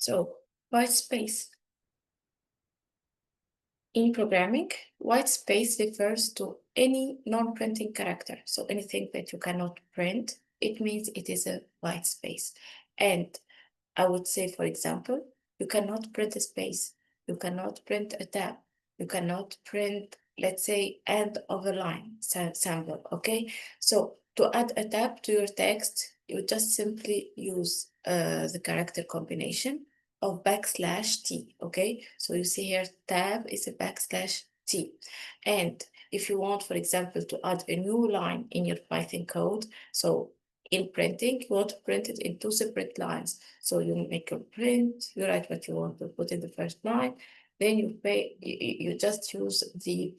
So white space. In programming, white space refers to any non-printing character. So anything that you cannot print, it means it is a white space. And I would say, for example, you cannot print a space, you cannot print a tab, you cannot print, let's say, end of a line sample, okay? So to add a tab to your text, you just simply use the character combination of \T, okay? So you see here, tab is a \T. And if you want, for example, to add a new line in your Python code, so in printing, you want to print it in 2 separate lines. So you make your print, you write what you want to put in the first line, then you just use the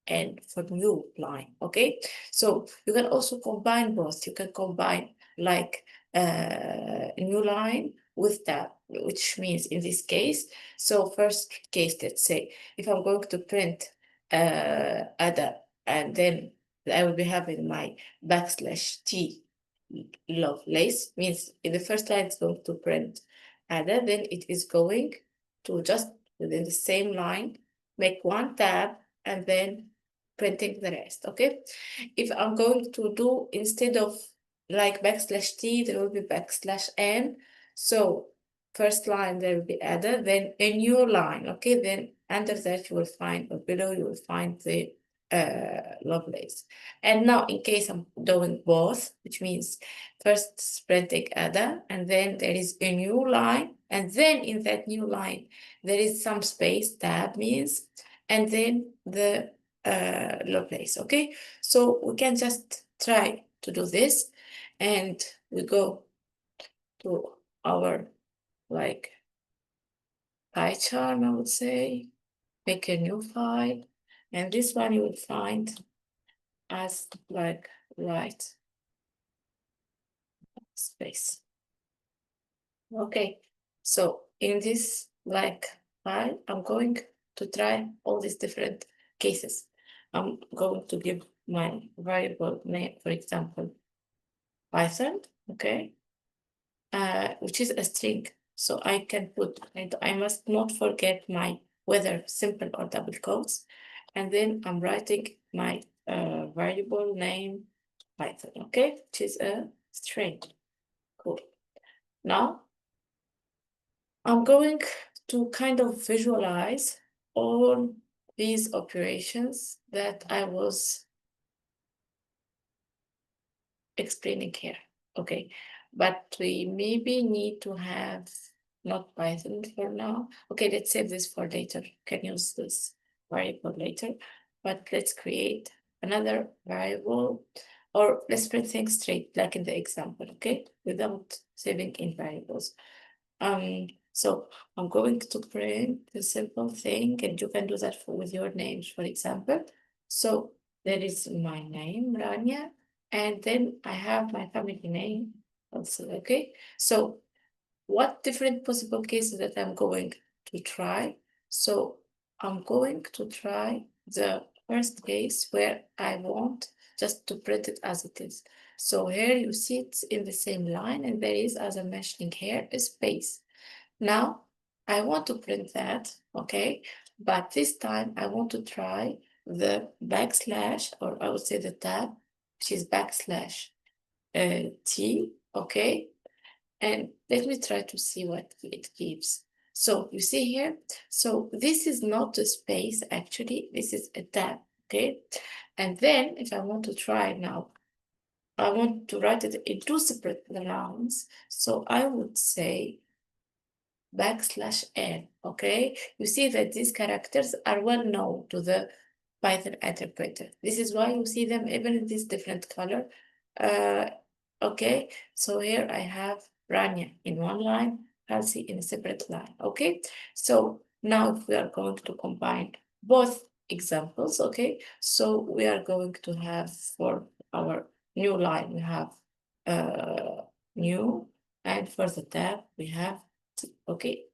\n for new line, okay? So you can also combine both. You can combine like a new line with tab, which means in this case, so first case, let's say, if I'm going to print ada, and then I will be having my \T Lovelace, means in the first line it's going to print ada, then it is going to just within the same line make one tab and then printing the rest, okay? If I'm going to do, instead of like \T, there will be \n. So first line there will be ada, then a new line, okay? Then under that you will find, or below you will find the Lovelace. And now in case I'm doing both, which means first printing ada, and then there is a new line, and then in that new line there is some space, tab means, and then the Lovelace, okay? So we can just try to do this, and we go to our like PyCharm, I would say, make a new file, and this one you will find as like white space. Okay, so in this like file, I'm going to try all these different cases. I'm going to give my variable name, for example, Python, okay, which is a string. So I can put, and I must not forget my whether simple or double quotes. And then I'm writing my variable name Python, okay, which is a string. Cool. Now I'm going to kind of visualize all these operations that I was explaining here, okay? But we maybe need to have not Python for now. Okay, let's save this for later. Can use this variable later, but let's create another variable, or let's print things straight, like in the example, okay? Without saving in variables. So I'm going to print the simple thing, and you can do that with your names, for example. So there is my name, Rania, and then I have my family name also, okay? So what different possible cases that I'm going to try? So I'm going to try the first case where I want just to print it as it is. So here you see it's in the same line, and there is, as I'm mentioning here, a space. Now I want to print that, okay? But this time I want to try the \, or I would say the tab, which is \T, okay? And let me try to see what it gives. So you see here, so this is not a space, actually, this is a tab, okay? And then if I want to try now, I want to write it in 2 separate rounds. So I would say \n, okay? You see that these characters are well known to the Python interpreter. This is why you see them even in this different color. Okay, so here I have Rania in one line, Halsey in a separate line, okay? So now if we are going to combine both examples, okay? So we are going to have, for our new line, we have new, and for the tab, we have T, okay?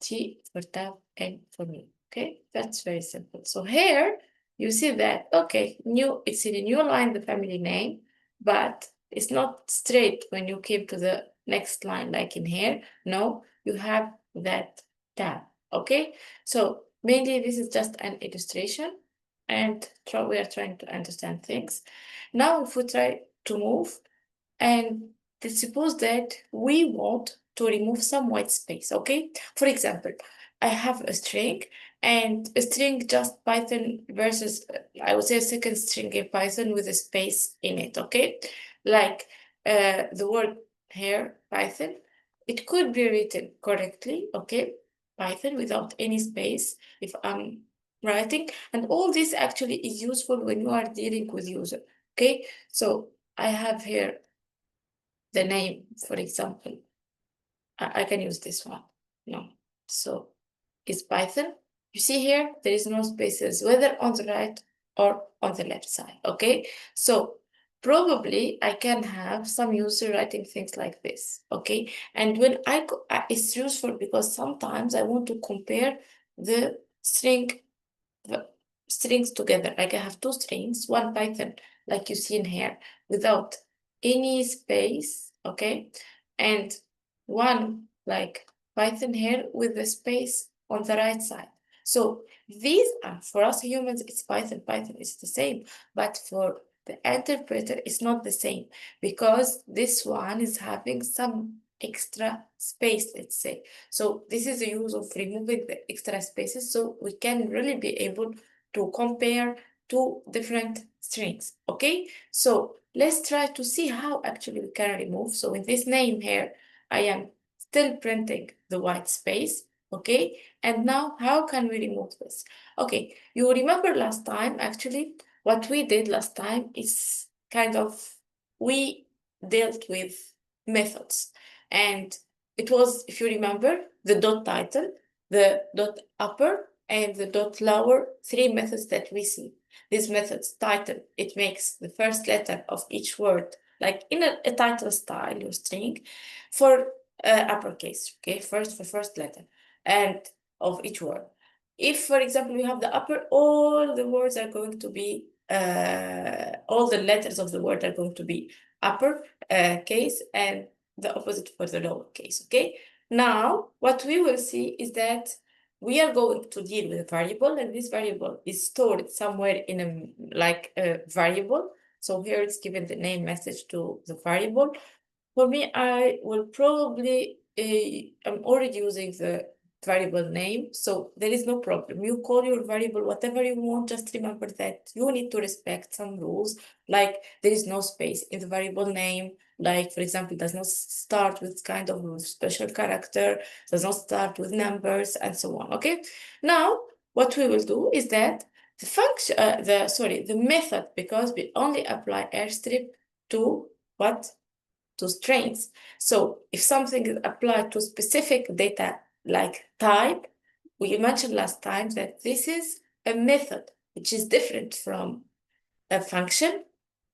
T for tab, N for new, okay? That's very simple. So here, you see that, okay, new, it's in a new line, the family name, but it's not straight when you came to the next line, like in here. No, you have that tab, okay? So mainly this is just an illustration, and we are trying to understand things. Now if we try to move, and let's suppose that we want to remove some white space, okay? For example, I have a string, and a string just Python versus, I would say, a second string in Python with a space in it, okay? Like the word here, Python, it could be written correctly, okay? Python without any space if I'm writing. And all this actually is useful when you are dealing with user, okay? So I have here the name, for example. I can use this one. No. So it's Python. You see here, there is no spaces, whether on the right or on the left side, okay? So probably I can have some user writing things like this, okay? And when it's useful because sometimes I want to compare the strings together. Like I have two strings, one Python, like you see in here, without any space, okay? And one like Python here with the space on the right side. So these are, for us humans, it's Python. Python is the same, but for the interpreter, it's not the same because this one is having some extra space, let's say. So this is the use of removing the extra spaces, so we can really be able to compare two different strings, okay? So let's try to see how actually we can remove. So in this name here, I am still printing the white space, okay? And now how can we remove this? Okay, you remember last time, actually, what we did last time is kind of, we dealt with methods. And it was, if you remember, the dot title, the dot upper, and the dot lower, three methods that we see. These methods, title, it makes the first letter of each word, like in a title style or string, for uppercase, okay, first letter, and of each word. If, for example, we have the upper, all the words are going to be, all the letters of the word are going to be upper case, and the opposite for the lower case, okay? Now, what we will see is that we are going to deal with a variable, and this variable is stored somewhere in a variable. So here it's given the name message to the variable. For me, I will probably, I'm already using the variable name, so there is no problem. You call your variable whatever you want, just remember that you need to respect some rules, like there is no space in the variable name, like, for example, does not start with kind of special character, does not start with numbers, and so on, okay? Now, what we will do is that the function, the method, because we only apply airstrip to what? To strings. So if something is applied to specific data like type, we mentioned last time that this is a method, which is different from a function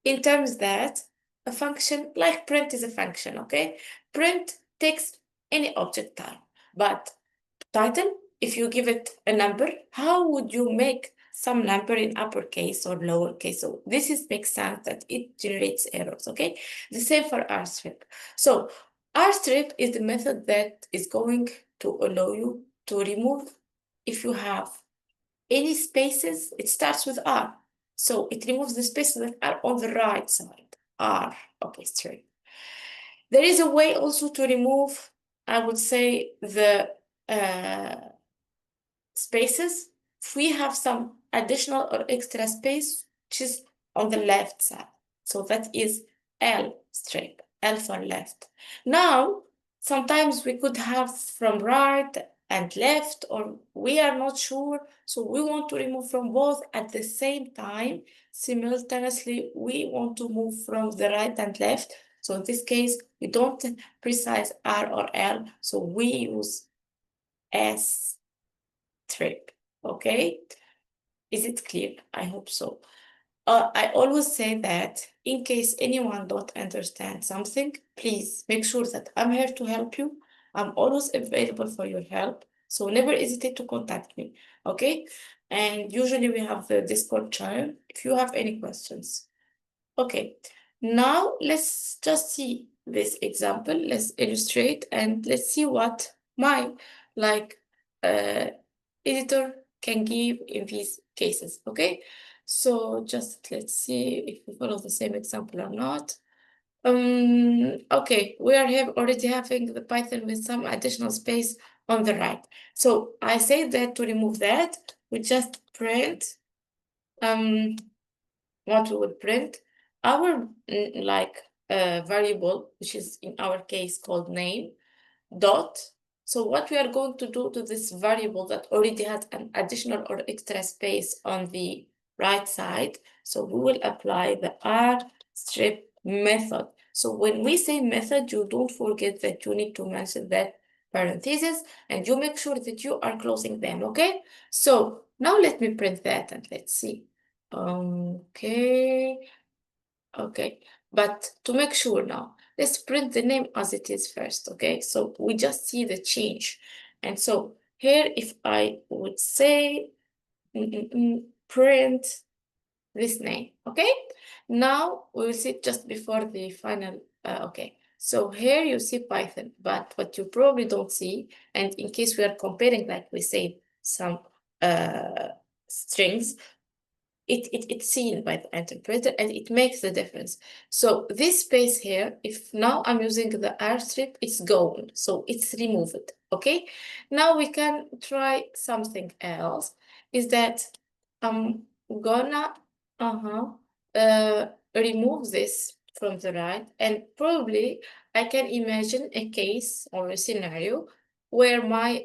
in terms that a function like print is a function, okay? Print takes any object type, but title, if you give it a number, how would you make some number in uppercase or lowercase? So this makes sense that it generates errors, okay? The same for rstrip. So rstrip is the method that is going to allow you to remove, if you have any spaces, it starts with R. So it removes the spaces that are on the right side, R, okay, strip. There is a way also to remove, I would say, the spaces. If we have some additional or extra space, which is on the left side. So that is L strip, L for left. Now, sometimes we could have from right and left, or we are not sure. So we want to remove from both at the same time. Simultaneously, we want to move from the right and left. So in this case, we don't precise R or L, so we use S strip, okay? Is it clear? I hope so. I always say that in case anyone don't understand something, please make sure that I'm here to help you. I'm always available for your help, so never hesitate to contact me, okay? And usually we have the Discord channel if you have any questions. Okay, Now let's just see this example. Let's illustrate and let's see what my editor can give in these cases. Okay, so just let's see if we follow the same example or not. Okay, we are already having the Python with some additional space on the right. So I say that to remove that, we just print what we will print our variable, which is in our case called name dot. So what we are going to do to this variable that already has an additional or extra space on the right side, so we will apply the R strip method. So when we say method, you don't forget that you need to mention that parenthesis and you make sure that you are closing them, okay? So now let me print that and let's see. Okay, but to make sure now, let's print the name as it is first, okay? So we just see the change. And so here, if I would say print this name, okay? Now we will see just before the final, okay. So here you see Python, but what you probably don't see, and in case we are comparing, like we say, some strings, it's seen by the interpreter and it makes the difference. So this space here, if now I'm using the R strip, it's gone. So it's removed, okay? Now we can try something else, is that I'm gonna remove this from the right, and probably I can imagine a case or a scenario where my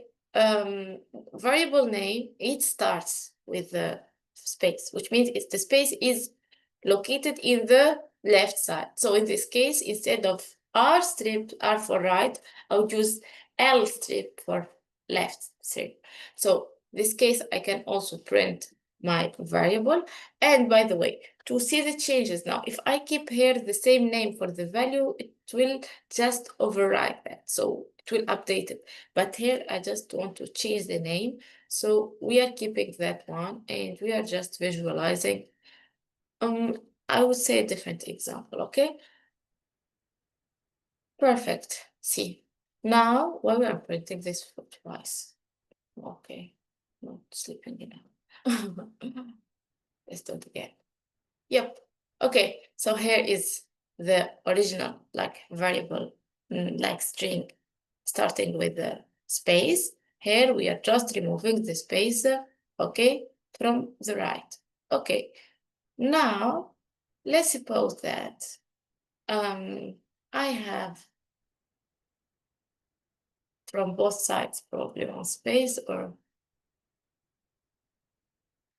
variable name, it starts with the space, which means the space is located in the left side. So in this case, instead of R strip, R for right, I would use L strip for left strip. So this case, I can also print my variable. And by the way, to see the changes now, if I keep here the same name for the value, it will just override that. So it will update it. But here, I just want to change the name. So we are keeping that one and we are just visualizing. I would say a different example, okay? Perfect. See, now why we are printing this for twice. Okay, not sleeping enough. Let's do it again. Yep. Okay, so here is the original variable, string, starting with the space. Here we are just removing the space, okay, from the right. Okay, now let's suppose that I have from both sides probably one space, or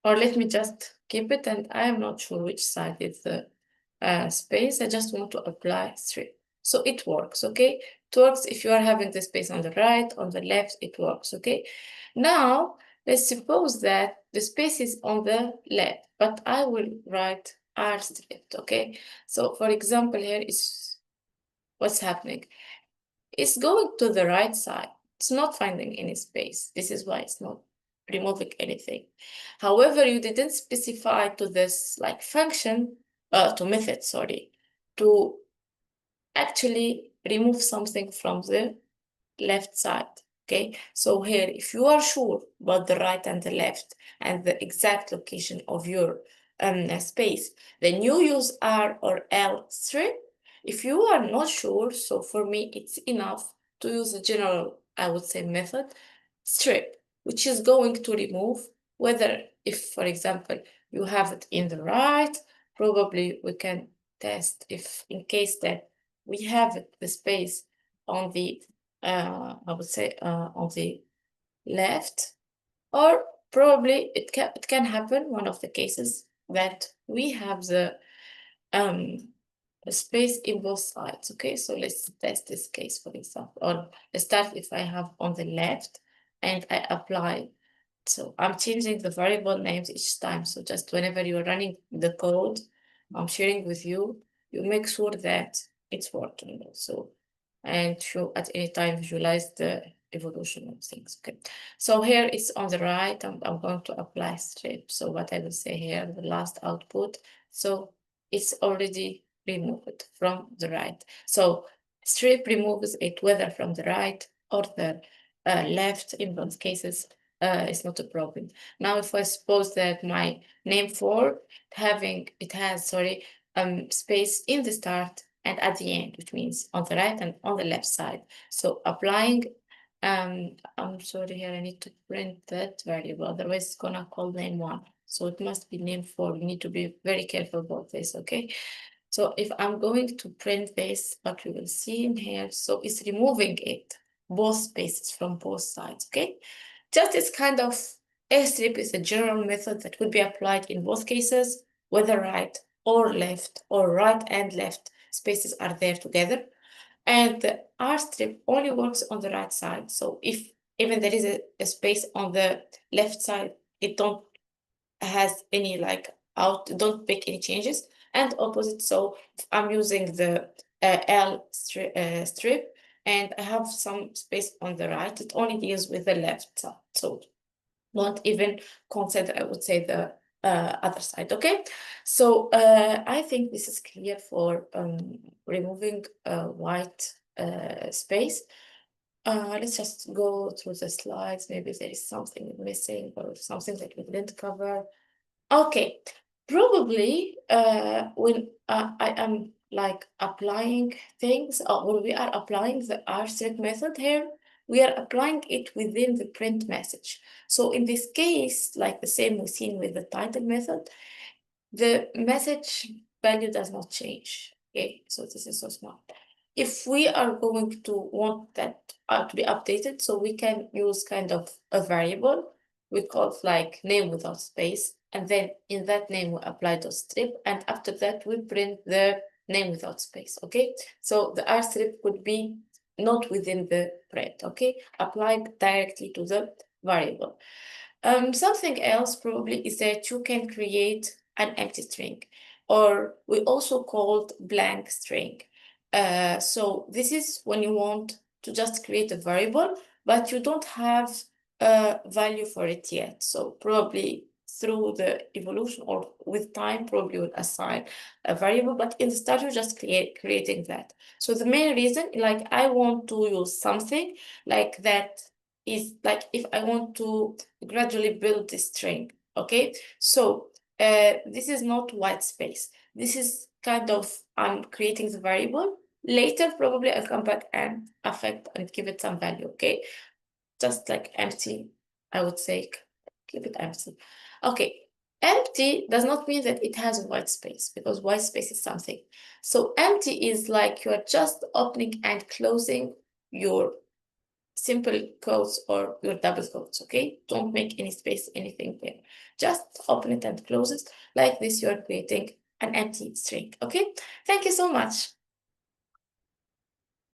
let me just keep it, and I am not sure which side is the space. I just want to apply strip. So it works, okay? It works if you are having the space on the right, on the left, it works, okay? Now, let's suppose that the space is on the left, but I will write R stripped, okay? So for example, here is what's happening. It's going to the right side. It's not finding any space. This is why it's not removing anything. However, you didn't specify to this function, to method, sorry, to actually remove something from the left side. Okay, so here, if you are sure about the right and the left and the exact location of your space, then you use R or L strip. If you are not sure, so for me, it's enough to use a general, I would say, method strip, which is going to remove whether, if, for example, you have it in the right, probably we can test if in case that we have it, the space on the I would say on the left, or probably it can happen, one of the cases, that we have the space in both sides. Okay, so let's test this case, for example, or let's start if I have on the left and I apply. So I'm changing the variable names each time. So just whenever you're running the code, I'm sharing with you, you make sure that it's working also. And you at any time visualize the evolution of things. Okay. So here it's on the right. I'm going to apply strip. So what I will say here, the last output. So it's already remove it from the right. So strip removes it whether from the right or the left. In both cases, it's not a problem. Now, if I suppose that my name for has space in the start and at the end, which means on the right and on the left side. So applying, I'm sorry here, I need to print that variable, otherwise it's gonna call name one. So it must be name four. We need to be very careful about this, okay? So if I'm going to print this, what we will see in here, so it's removing it, both spaces from both sides, okay? Just this kind of airstrip is a general method that would be applied in both cases, whether right or left, or right and left spaces are there together. And the R strip only works on the right side. So if even there is a space on the left side, it don't has any don't make any changes. And opposite, so if I'm using the L strip and I have some space on the right, it only deals with the left side. So not even consider, I would say, the other side, okay? So I think this is clear for removing white space. Let's just go through the slides. Maybe there is something missing or something that we didn't cover. Okay, probably when I am like applying things, or when we are applying the RSET method here, we are applying it within the print message. So in this case, like the same we've seen with the title method, the message value does not change. Okay, so this is so smart. If we are going to want that to be updated, so we can use kind of a variable. We call it like name without space. And then in that name, we apply the strip. And after that, we print the name without space, okay? So the R strip would be not within the print, okay? Applied directly to the variable. Something else probably is that you can create an empty string, or we also called blank string. So this is when you want to just create a variable, but you don't have a value for it yet. So probably through the evolution or with time, probably would assign a variable, but in the start, you're just creating that. So the main reason, like I want to use something like that is like if I want to gradually build this string, okay? So this is not white space. This is kind of, I'm creating the variable. Later, probably I'll come back and affect and give it some value, okay? Just like empty, I would say, keep it empty. Okay, empty does not mean that it has white space, because white space is something. So empty is like you're just opening and closing your simple quotes or your double quotes, okay? Don't make any space, anything there. Just open it and close it. Like this, you're creating an empty string, okay? Thank you so much.